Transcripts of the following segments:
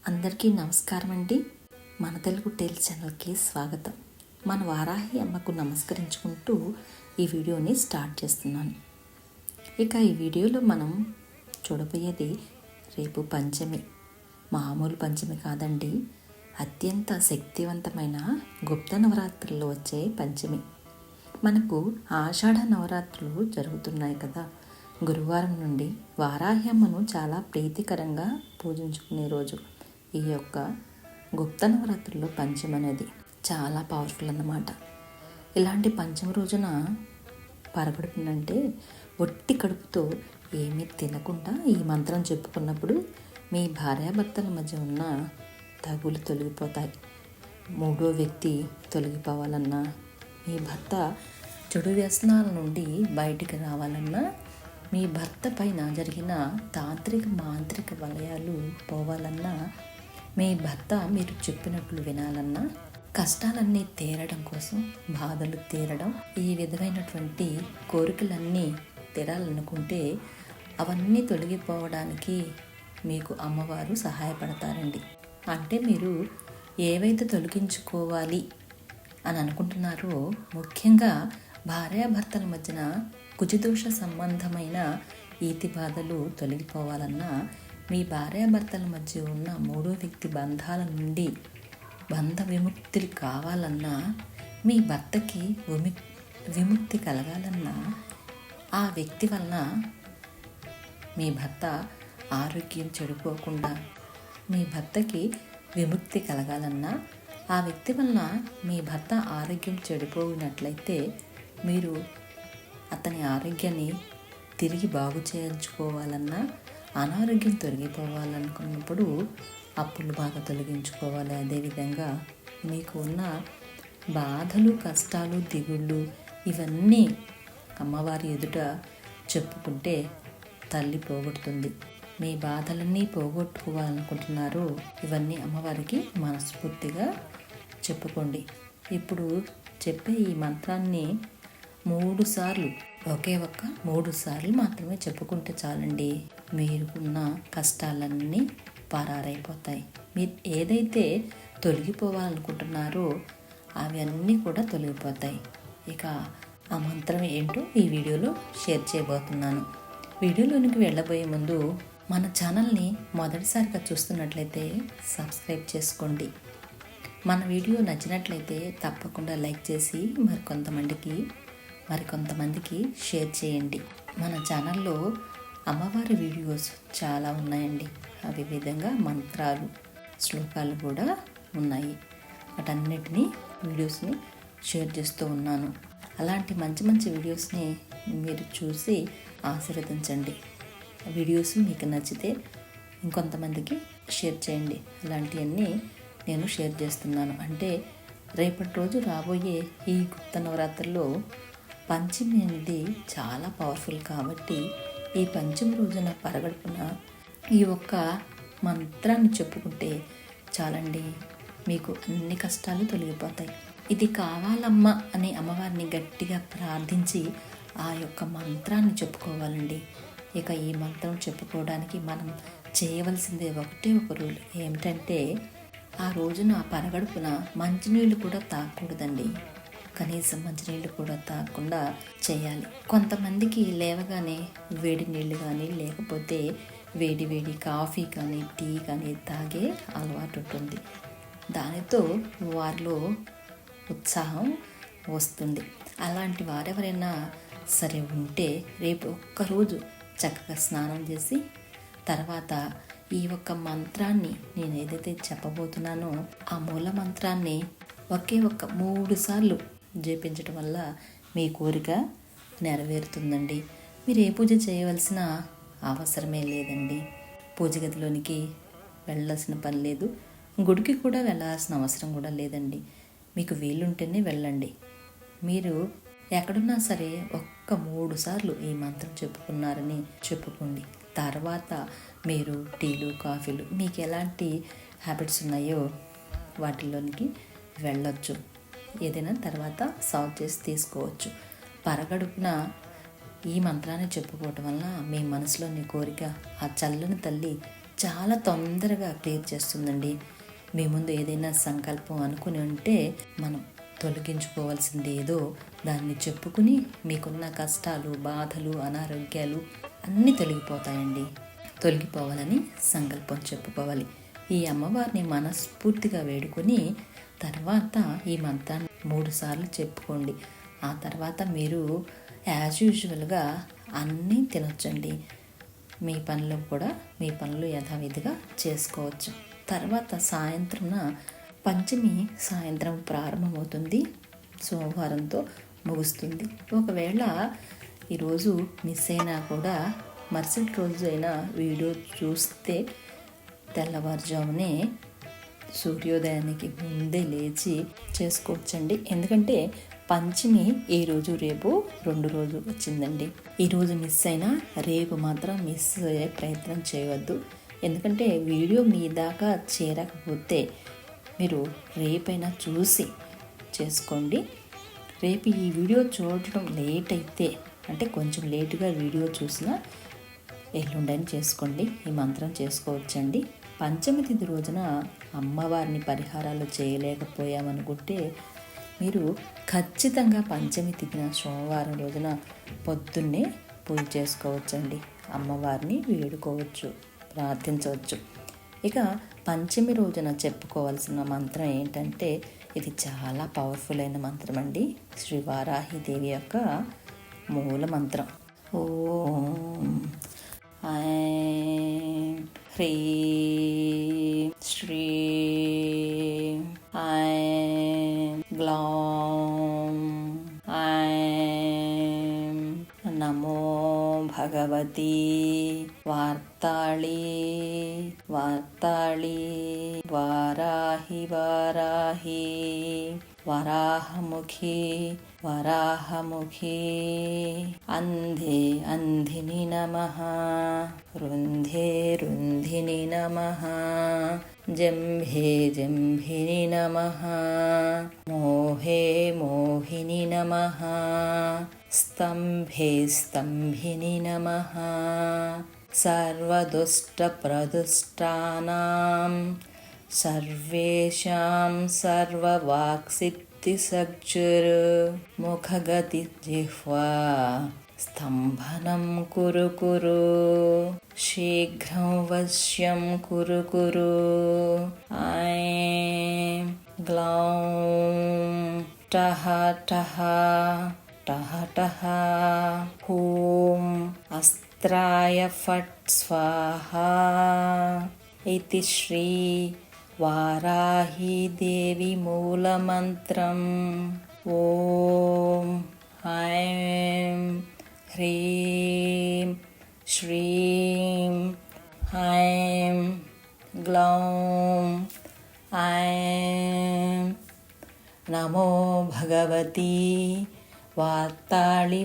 అందరికీ నమస్కారం అండి. మన తెలుగు టేల్స్ ఛానల్కి స్వాగతం. మన వారాహి అమ్మకు నమస్కరించుకుంటూ ఈ వీడియోని స్టార్ట్ చేస్తున్నాను. ఇక ఈ వీడియోలో మనం చూడబోయేది రేపు పంచమి. మామూలు పంచమి కాదండి, అత్యంత శక్తివంతమైన గుప్త నవరాత్రుల్లో వచ్చే పంచమి. మనకు ఆషాఢ నవరాత్రులు జరుగుతున్నాయి కదా. గురువారం నుండి వారాహి అమ్మను చాలా ప్రీతికరంగా పూజించుకునే రోజు ఈ యొక్క గుప్త నవరాత్రుల్లో పంచమి అనేది చాలా పవర్ఫుల్ అన్నమాట. ఇలాంటి పంచమి రోజున పరగడుపునంటే ఒట్టి కడుపుతో ఏమీ తినకుండా ఈ మంత్రం చెప్పుకున్నప్పుడు మీ భార్యాభర్తల మధ్య ఉన్న తగులు తొలగిపోతాయి. మూడో వ్యక్తి తొలగిపోవాలన్నా, మీ భర్త చెడు వ్యసనాల నుండి బయటికి రావాలన్నా, మీ భర్త పైన జరిగిన తాంత్రిక మాంత్రిక వలయాలు పోవాలన్నా, మీ భర్త మీరు చెప్పినట్లు వినాలన్నా, కష్టాలన్నీ తీరడం కోసం, బాధలు తీరడం, ఈ విధమైనటువంటి కోరికలన్నీ తీరాలనుకుంటే అవన్నీ తొలగిపోవడానికి మీకు అమ్మవారు సహాయపడతారండి. అంటే మీరు ఏవైతే తొలగించుకోవాలి అని అనుకుంటున్నారో, ముఖ్యంగా భార్యాభర్తల మధ్యన కుజదోష సంబంధమైన ఈతి బాధలు తొలగిపోవాలన్నా, మీ భార్యాభర్తల మధ్య ఉన్న మూడో వ్యక్తి బంధాల నుండి బంధ విముక్తి కావాలన్నా, మీ భర్తకి విముక్తి కలగాలన్నా, ఆ వ్యక్తి వలన మీ భర్త ఆరోగ్యం చెడిపోకుండా మీ భర్తకి విముక్తి కలగాలన్నా, ఆ వ్యక్తి వలన మీ భర్త ఆరోగ్యం చెడిపోయినట్లయితే మీరు అతని ఆరోగ్యాన్ని తిరిగి బాగు చేయించుకోవాలన్నా, అనారోగ్యం తొలగిపోవాలనుకున్నప్పుడు అప్పులు బాగా తొలగించుకోవాలి. అదేవిధంగా మీకు ఉన్న బాధలు, కష్టాలు, దిగుళ్ళు ఇవన్నీ అమ్మవారి ఎదుట చెప్పుకుంటే తల్లి పోగొడుతుంది. మీ బాధలన్నీ పోగొట్టుకోవాలనుకుంటున్నారు, ఇవన్నీ అమ్మవారికి మనస్ఫూర్తిగా చెప్పుకోండి. ఇప్పుడు చెప్పే ఈ మంత్రాన్ని 3 సార్లు, ఒకే 3 సార్లు మాత్రమే చెప్పుకుంటే చాలండి. మీరుకున్న కష్టాలన్నీ పారారైపోతాయి. మీరు ఏదైతే తొలగిపోవాలనుకుంటున్నారో అవన్నీ కూడా తొలగిపోతాయి. ఇక ఆ మంత్రం ఏంటో ఈ వీడియోలో షేర్ చేయబోతున్నాను. వీడియోలోనికి వెళ్ళబోయే ముందు మన ఛానల్ని మొదటిసారిగా చూస్తున్నట్లయితే సబ్స్క్రైబ్ చేసుకోండి. మన వీడియో నచ్చినట్లయితే తప్పకుండా లైక్ చేసి మరికొంతమందికి షేర్ చేయండి. మన ఛానల్లో అమ్మవారి వీడియోస్ చాలా ఉన్నాయండి. అవి విధంగా మంత్రాలు, శ్లోకాలు కూడా ఉన్నాయి. వాటన్నిటినీ వీడియోస్ని షేర్ చేస్తూ ఉన్నాను. అలాంటి మంచి మంచి వీడియోస్ని మీరు చూసి ఆశీర్వదించండి. వీడియోస్ మీకు నచ్చితే ఇంకొంతమందికి షేర్ చేయండి. అలాంటివన్నీ నేను షేర్ చేస్తున్నాను. అంటే రేపటి రోజు రాబోయే ఈ గుప్త నవరాత్రుల్లో పంచమి అనేది చాలా పవర్ఫుల్ కాబట్టి, ఈ పంచమి రోజున పరగడుపున ఈ ఒక్క మంత్రాన్ని చెప్పుకుంటే చాలండి, మీకు అన్ని కష్టాలు తొలగిపోతాయి. ఇది కావాలమ్మా అని అమ్మవారిని గట్టిగా ప్రార్థించి ఆ యొక్క మంత్రాన్ని చెప్పుకోవాలండి. ఇక ఈ మంత్రం చెప్పుకోవడానికి మనం చేయవలసిందే ఒకటే ఒక రూల్. ఏమిటంటే, ఆ రోజున పరగడుపున మంచినీళ్ళు కూడా తాగకూడదండి. కనీసం మంచినీళ్ళు కూడా తాగకుండా చేయాలి. కొంతమందికి లేవగానే వేడి నీళ్ళు కానీ, లేకపోతే వేడి వేడి కాఫీ కానీ, టీ కానీ తాగే అలవాటు ఉంటుంది. దానితో వారిలో ఉత్సాహం వస్తుంది. అలాంటి వారెవరైనా సరే ఉంటే రేపు ఒక్కరోజు చక్కగా స్నానం చేసి తర్వాత ఈ ఒక్క మంత్రాన్ని, నేను ఏదైతే చెప్పబోతున్నానో ఆ మూల మంత్రాన్ని ఒకే 3 సార్లు జపించడం వల్ల మీ కోరిక నెరవేరుతుందండి. మీరు ఏ పూజ చేయవలసిన అవసరమే లేదండి. పూజ గదిలోనికి వెళ్ళాల్సిన పని లేదు, గుడికి కూడా వెళ్ళాల్సిన అవసరం కూడా లేదండి. మీకు వీలుంటేనే వెళ్ళండి. మీరు ఎక్కడున్నా సరే 3 సార్లు ఈ మంత్రం చెప్పుకున్నారని చెప్పుకోండి. తర్వాత మీరు టీలు, కాఫీలు, మీకు ఎలాంటి హ్యాబిట్స్ ఉన్నాయో వాటిలోనికి వెళ్ళొచ్చు. ఏదైనా తర్వాత సర్వ్ చేసి తీసుకోవచ్చు. పరగడుపున ఈ మంత్రాన్ని చెప్పుకోవటం వల్ల మీ మనసులోని కోరిక ఆ చల్లని తల్లి చాలా తొందరగా క్లియర్ చేస్తుందండి. మీ ముందు ఏదైనా సంకల్పం అనుకుని ఉంటే మనం తొలగించుకోవాల్సింది ఏదో దాన్ని చెప్పుకుని మీకున్న కష్టాలు, బాధలు, అనారోగ్యాలు అన్నీ తొలగిపోతాయండి. తొలగిపోవాలని సంకల్పం చెప్పుకోవాలి. ఈ అమ్మవారిని మనస్ఫూర్తిగా వేడుకొని తర్వాత ఈ మంత్రాన్ని 3 సార్లు చెప్పుకోండి. ఆ తర్వాత మీరు యాజ్ యూజువల్గా అన్నీ తినొచ్చండి. మీ పనులు యథావిధిగా చేసుకోవచ్చు. తర్వాత సాయంత్రం పంచమి సాయంత్రం ప్రారంభమవుతుంది, సోమవారంతో ముగుస్తుంది. ఒకవేళ ఈరోజు మిస్ అయినా కూడా మరుసటి రోజు అయినా వీడియో చూస్తే తెల్లవారుజామునే సూర్యోదయానికి ముందే లేచి చేసుకోవచ్చండి. ఎందుకంటే పంచమి ఈ రోజు రేపు 2 రోజు వచ్చిందండి. ఈరోజు మిస్ అయినా రేపు మాత్రం మిస్ అయ్యే ప్రయత్నం చేయవద్దు. ఎందుకంటే వీడియో మీ దాకా చేరకపోతే మీరు రేపైనా చూసి చేసుకోండి. రేపు ఈ వీడియో చూడటం లేట్ అయితే, అంటే కొంచెం లేటుగా వీడియో చూసినా ఎల్లుండని చేసుకోండి. ఈ మంత్రం చేసుకోవచ్చండి. పంచమి తిథి రోజున అమ్మవారిని పరిహారాలు చేయలేకపోయామనుకుంటే మీరు ఖచ్చితంగా పంచమి తిథిన సోమవారం రోజున పొద్దున్నే పూజ చేసుకోవచ్చండి. అమ్మవారిని వేడుకోవచ్చు, ప్రార్థించవచ్చు. ఇక పంచమి రోజున చెప్పుకోవాల్సిన మంత్రం ఏంటంటే ఇది చాలా పవర్ఫుల్ అయిన మంత్రం అండి. శ్రీ వారాహిదేవి యొక్క మూల మంత్రం. ఓం ఐం హ్రీం శ్రీం ఐం గ్లౌం ఐం నమో భగవతి వార్తాళి వారాహి వరాహముఖి అంధిని నమః రుంధిని నమః జంభిని నమః మోహిని నమః స్తంభిని నమః సర్వదుష్టప్రదుష్టానాం సర్వేషాం సర్వవాక్సిద్ధిసజ్జుర్ ముఖగతి జిహ్వా స్తంభనం కురు శీఘ్రం వశ్యం కురు ఐం గ్లౌం టహ హూం అస్త్రాయ ఫట్ స్వాహా ఇతి శ్రీ వారాహిదేవి మూలమంత్రం. ఓం ఐం హ్రీం శ్రీం ఐం గ్లౌం ఐం నమో భగవతి వార్తాళి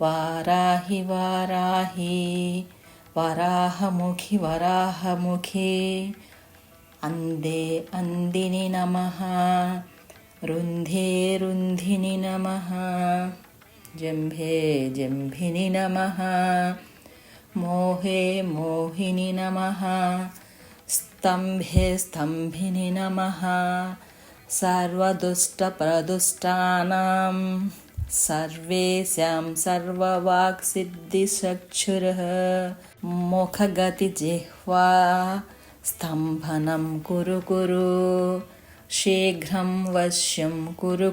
వారాహి వరాహముఖి అందిని నమః రుంధిని నమః జంభిని నమః మోహిని నమః స్తంభిని నమః సర్వదుష్టప్రదుష్టానాం సర్వేషాం సర్వవాక్సిద్ధిచక్షురః ముఖగతి జిహ్వా స్తంభనం కురు శీఘ్రం వశ్యం కురు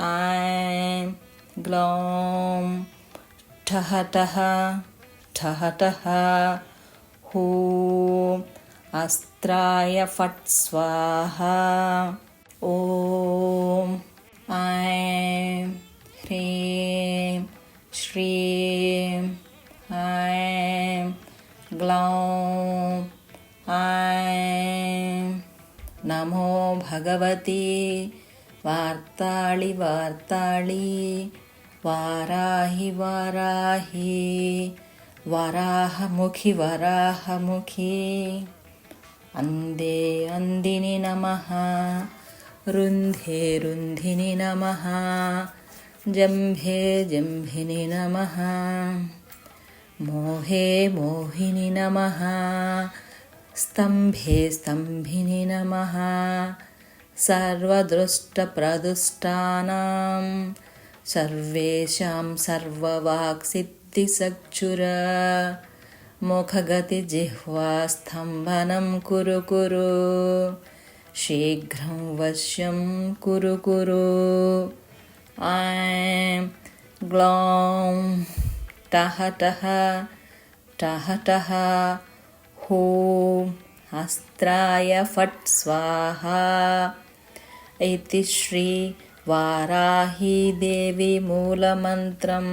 ఐం గ్లౌం ఠహ హూం అస్త్రాయ ఫట్ స్వాహా. ఓం ఐం హ్రీం శ్రీం ఐం గ్లౌం ఐం నమో భగవతి వార్తాళి వారాహి వరాహముఖి అందిని నమః రుంధిని నమః జంభిని నమః మోహే మోహిని నమః स्तम्भे स्तम्भिनि नमः सर्वदृष्टप्रदुष्टानां सर्वेषां सर्ववाक्सिद्धिसक्षुर मुखगतिजिह्वास्तम्भनं कुरु कुरु शीघ्रं वश्यं कुरु कुरु ऐं ग्लौं टः टः टः टः ఓం అస్త్రాయ ఫట్ స్వాహా ఇది శ్రీ వారాహీదేవి మూలమంత్రం.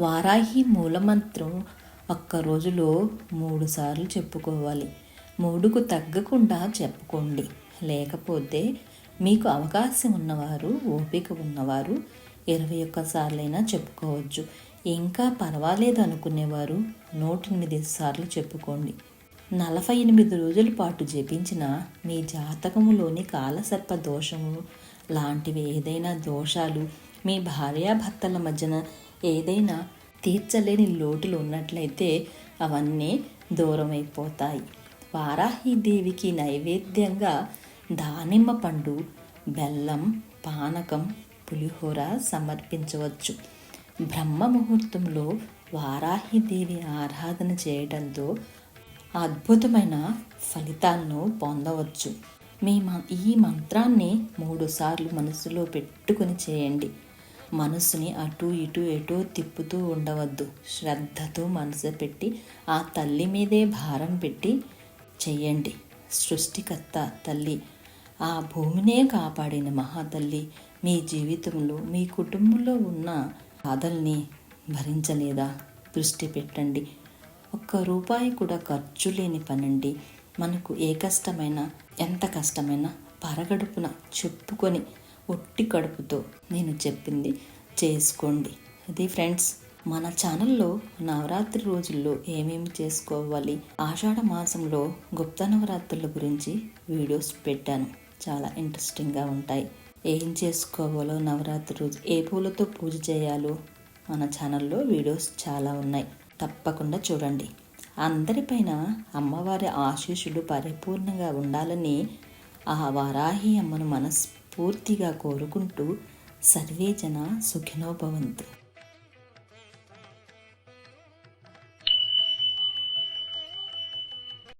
వారాహి మూలమంత్రం ఒక్క రోజులో 3 సార్లు చెప్పుకోవాలి. 3కు తగ్గకుండా చెప్పుకోండి. లేకపోతే మీకు అవకాశం ఉన్నవారు, ఓపిక ఉన్నవారు 21 సార్లైనా చెప్పుకోవచ్చు. ఇంకా పర్వాలేదు అనుకునేవారు 108 సార్లు చెప్పుకోండి. 48 రోజుల పాటు జపించిన మీ జాతకములోని కాలసర్ప దోషము లాంటివి ఏదైనా దోషాలు, మీ భార్యాభర్తల మధ్యన ఏదైనా తీర్చలేని లోటులు ఉన్నట్లయితే అవన్నీ దూరమైపోతాయి. వారాహీదేవికి నైవేద్యంగా దానిమ్మ పండు, బెల్లం, పానకం, పులిహోర సమర్పించవచ్చు. బ్రహ్మ ముహూర్తంలో వారాహిదేవి ఆరాధన చేయడంతో అద్భుతమైన ఫలితాలను పొందవచ్చు. ఈ మంత్రాన్ని 3 సార్లు మనసులో పెట్టుకుని చేయండి. మనసుని అటు ఇటు ఎటో తిప్పుతూ ఉండవద్దు. శ్రద్ధతో మనసు పెట్టి ఆ తల్లి మీదే భారం పెట్టి చెయ్యండి. సృష్టికర్త తల్లి, ఆ భూమినే కాపాడిన మహాతల్లి మీ జీవితంలో, మీ కుటుంబంలో ఉన్న బాధల్ని భరించలేదా? దృష్టి పెట్టండి. ₹1 కూడా ఖర్చు లేని పనండి. మనకు ఏ కష్టమైనా, ఎంత కష్టమైనా పరగడుపున చెప్పుకొని ఒట్టి కడుపుతో నేను చెప్పింది చేసుకోండి. అది ఫ్రెండ్స్, మన ఛానల్లో నవరాత్రి రోజుల్లో ఏమేమి చేసుకోవాలి, ఆషాఢ మాసంలో గుప్త నవరాత్రుల గురించి వీడియోస్ పెట్టాను. చాలా ఇంట్రెస్టింగ్గా ఉంటాయి. ఏం చేసుకోవాలో, నవరాత్రి రోజు ఏ పూలతో పూజ చేయాలో మన ఛానల్లో వీడియోస్ చాలా ఉన్నాయి. తప్పకుండా చూడండి. అందరిపైన అమ్మవారి ఆశీస్సులు పరిపూర్ణంగా ఉండాలని ఆ వారాహి అమ్మను మనస్ఫూర్తిగా కోరుకుంటూ సర్వే జన సుఖినో భవంతు.